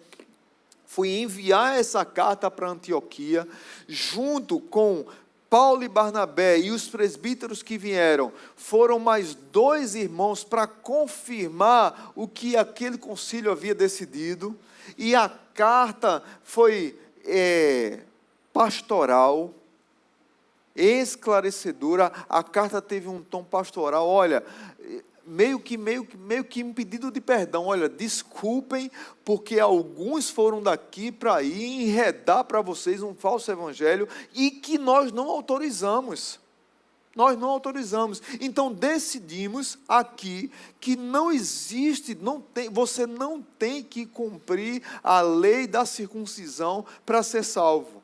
foi enviar essa carta para Antioquia, junto com Paulo e Barnabé e os presbíteros que vieram, foram mais 2 irmãos para confirmar o que aquele concílio havia decidido, e a carta foi pastoral, esclarecedora. A carta teve um tom pastoral, olha, meio que um pedido de perdão, olha, desculpem, porque alguns foram daqui para ir enredar para vocês um falso evangelho, e que nós não autorizamos, então decidimos aqui, que não existe, você não tem que cumprir a lei da circuncisão para ser salvo,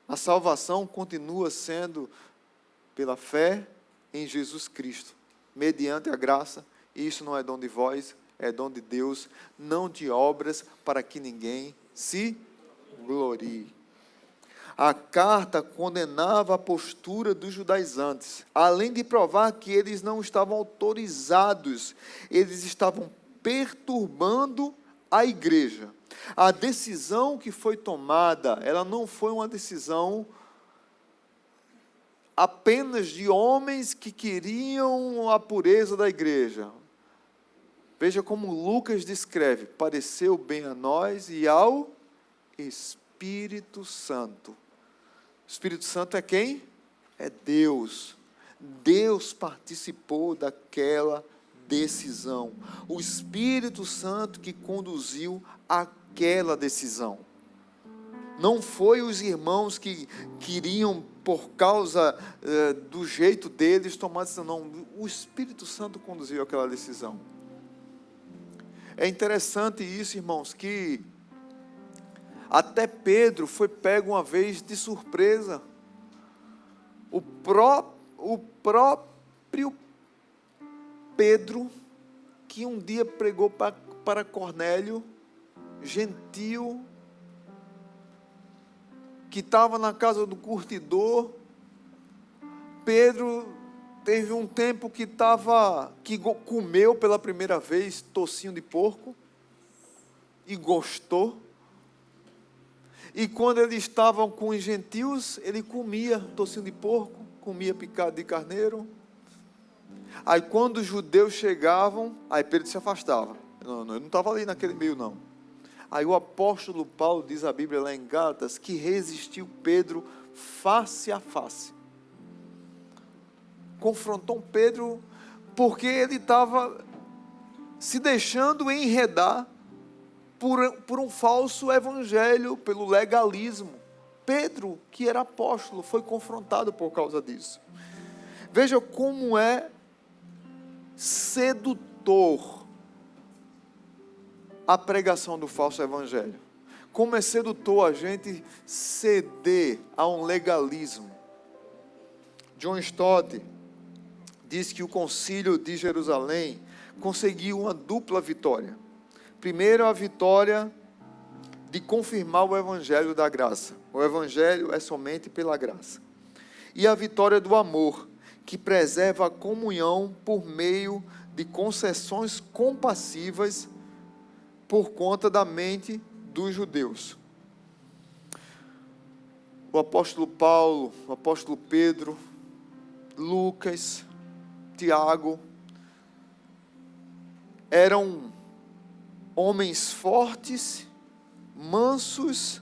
a salvação continua sendo pela fé em Jesus Cristo, mediante a graça. Isso não é dom de vós, é dom de Deus, não de obras, para que ninguém se glorie. A carta condenava a postura dos judaizantes, além de provar que eles não estavam autorizados, eles estavam perturbando a igreja. A decisão que foi tomada, ela não foi uma decisão apenas de homens que queriam a pureza da igreja. Veja como Lucas descreve: pareceu bem a nós e ao Espírito Santo. O Espírito Santo é quem? É Deus. Deus participou daquela decisão. O Espírito Santo que conduziu aquela decisão. Não foi os irmãos que queriam, por causa do jeito deles, tomar a decisão. Não, o Espírito Santo conduziu aquela decisão. É interessante isso, irmãos, que até Pedro foi pego uma vez de surpresa. O próprio Pedro, que um dia pregou para Cornélio, gentil, que estava na casa do curtidor. Pedro teve um tempo que comeu pela primeira vez tocinho de porco e gostou. E quando eles estavam com os gentios, ele comia tocinho de porco, comia picado de carneiro. Aí quando os judeus chegavam, aí Pedro se afastava. Eu não estava ali naquele meio, não. Aí o apóstolo Paulo, diz a Bíblia lá em Gálatas, que resistiu Pedro face a face. Confrontou Pedro porque ele estava se deixando enredar por um falso evangelho, pelo legalismo. Pedro, que era apóstolo, foi confrontado por causa disso. Veja como é sedutor a pregação do falso evangelho. Como é sedutor a gente ceder a um legalismo. John Stott diz que o concílio de Jerusalém conseguiu uma dupla vitória. Primeiro, a vitória de confirmar o evangelho da graça. O evangelho é somente pela graça. E a vitória do amor, que preserva a comunhão por meio de concessões compassivas por conta da mente dos judeus. O apóstolo Paulo, o apóstolo Pedro, Lucas, Tiago, eram homens fortes, mansos,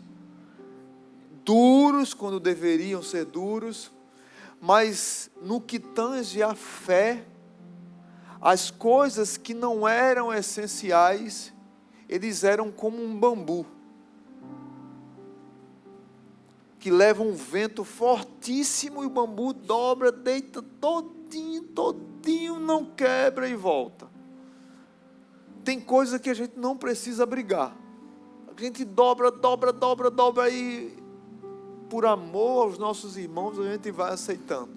duros quando deveriam ser duros, mas no que tange à fé, as coisas que não eram essenciais, eles eram como um bambu, que leva um vento fortíssimo e o bambu dobra, deita todinho, não quebra e volta. Tem coisa que a gente não precisa brigar. A gente dobra e por amor aos nossos irmãos a gente vai aceitando.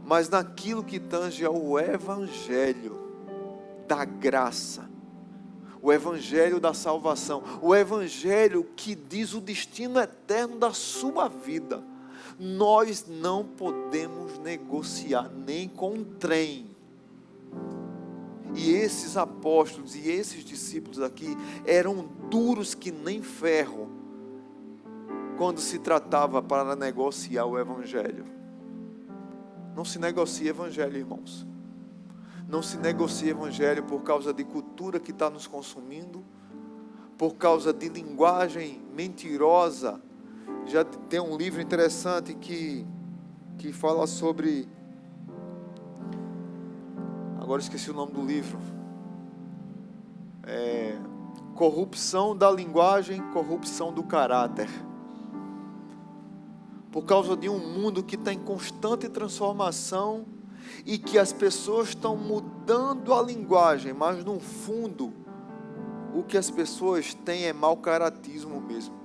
Mas naquilo que tange ao evangelho da graça, o evangelho da salvação, o evangelho que diz o destino eterno da sua vida, nós não podemos negociar nem com um trem. E esses apóstolos e esses discípulos aqui eram duros que nem ferro quando se tratava para negociar o evangelho. Não se negocia evangelho, irmãos. Não se negocia evangelho por causa de cultura que está nos consumindo, por causa de linguagem mentirosa. Já tem um livro interessante que fala sobre... Agora esqueci o nome do livro. Corrupção da linguagem, corrupção do caráter. Por causa de um mundo que está em constante transformação e que as pessoas estão mudando a linguagem, mas no fundo, o que as pessoas têm é mau caratismo mesmo.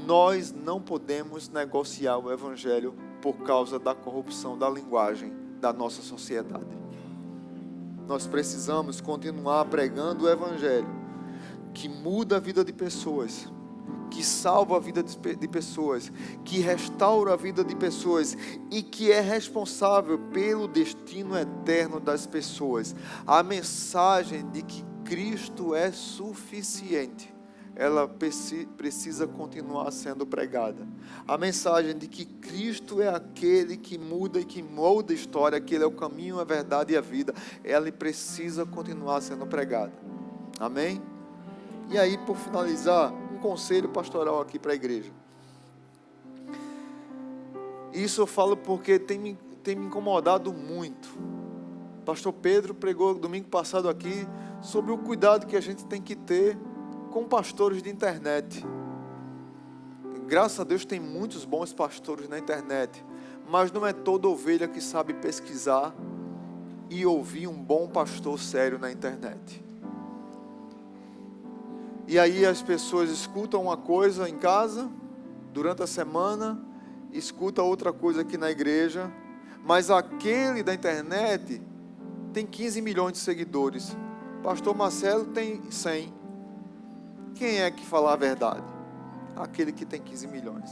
Nós não podemos negociar o evangelho por causa da corrupção da linguagem da nossa sociedade. Nós precisamos continuar pregando o evangelho, que muda a vida de pessoas, que salva a vida de pessoas, que restaura a vida de pessoas e que é responsável pelo destino eterno das pessoas. A mensagem de que Cristo é suficiente, ela precisa continuar sendo pregada. A mensagem de que Cristo é aquele que muda e que molda a história, que Ele é o caminho, a verdade e a vida, ela precisa continuar sendo pregada. Amém? E aí, por finalizar, um conselho pastoral aqui para a igreja. Isso eu falo porque tem me incomodado muito. Pastor Pedro pregou domingo passado aqui sobre o cuidado que a gente tem que ter com pastores de internet. Graças a Deus tem muitos bons pastores na internet, mas não é toda ovelha que sabe pesquisar e ouvir um bom pastor sério na internet. E aí as pessoas escutam uma coisa em casa, durante a semana, escuta outra coisa aqui na igreja, mas aquele da internet tem 15 milhões de seguidores. Pastor Marcelo tem 100. Quem é que fala a verdade? Aquele que tem 15 milhões.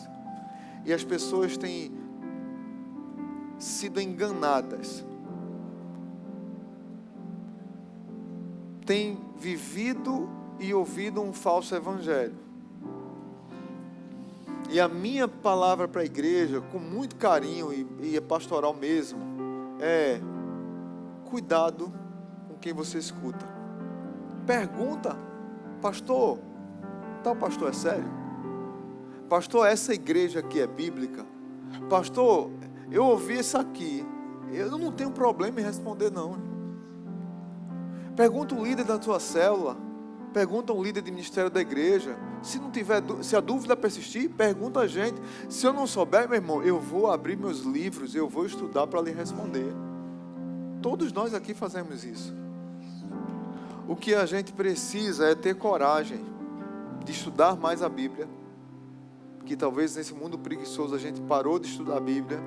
E as pessoas têm sido enganadas. Têm vivido e ouvido um falso evangelho. E a minha palavra para a igreja, com muito carinho e é pastoral mesmo, é: cuidado com quem você escuta. Pergunta, pastor, tal pastor é sério? Pastor, essa igreja aqui é bíblica? Pastor, eu ouvi isso aqui, eu não tenho problema em responder não. Pergunta o líder da tua célula, pergunta o líder de ministério da igreja. Se não tiver, se a dúvida persistir, pergunta a gente. Se eu não souber, meu irmão, eu vou abrir meus livros, eu vou estudar para lhe responder. Todos nós aqui fazemos isso. O que a gente precisa é ter coragem de estudar mais a Bíblia, que talvez nesse mundo preguiçoso a gente parou de estudar a Bíblia,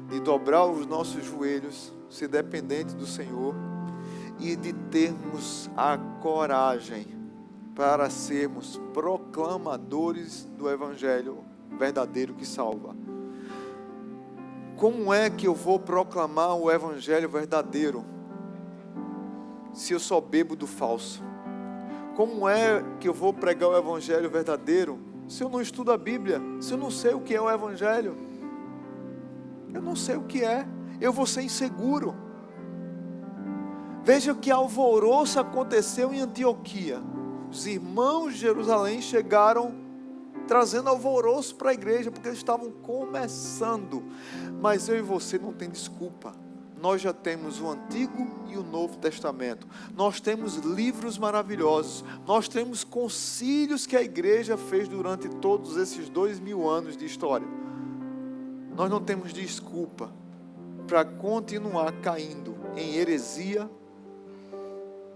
de dobrar os nossos joelhos, ser dependente do Senhor, e de termos a coragem para sermos proclamadores do Evangelho verdadeiro que salva. Como é que eu vou proclamar o Evangelho verdadeiro se eu só bebo do falso? Como é que eu vou pregar o Evangelho verdadeiro se eu não estudo a Bíblia? Se eu não sei o que é o Evangelho? Eu não sei o que é. Eu vou ser inseguro. Veja que alvoroço aconteceu em Antioquia. Os irmãos de Jerusalém chegaram trazendo alvoroço para a igreja, porque eles estavam começando. Mas eu e você não tem desculpa. Nós já temos o Antigo e o Novo Testamento. Nós temos livros maravilhosos. Nós temos concílios que a igreja fez durante todos esses 2000 anos de história. Nós não temos desculpa para continuar caindo em heresia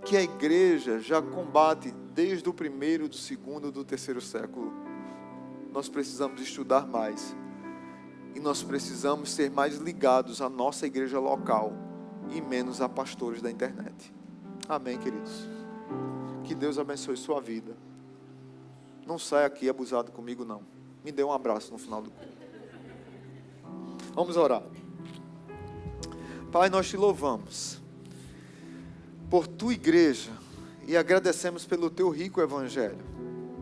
que a igreja já combate desde o primeiro, do segundo, do terceiro século. Nós precisamos estudar mais. E nós precisamos ser mais ligados à nossa igreja local e menos a pastores da internet. Amém, queridos? Que Deus abençoe sua vida. Não saia aqui abusado comigo, não. Me dê um abraço no final do culto. Vamos orar. Pai, nós te louvamos por tua igreja e agradecemos pelo teu rico evangelho,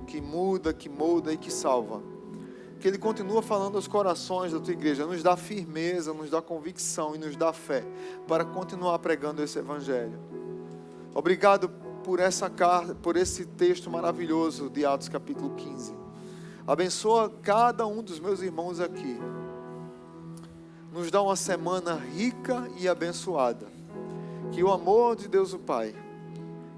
que muda, que molda e que salva. Que ele continua falando aos corações da tua igreja, nos dá firmeza, nos dá convicção e nos dá fé para continuar pregando esse evangelho. Obrigado por essa carta, por esse texto maravilhoso de Atos capítulo 15. Abençoa cada um dos meus irmãos aqui. Nos dá uma semana rica e abençoada. Que o amor de Deus o Pai,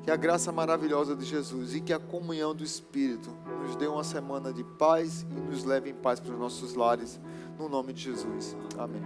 que a graça maravilhosa de Jesus e que a comunhão do Espírito nos dê uma semana de paz e nos leve em paz para os nossos lares, no nome de Jesus. Amém.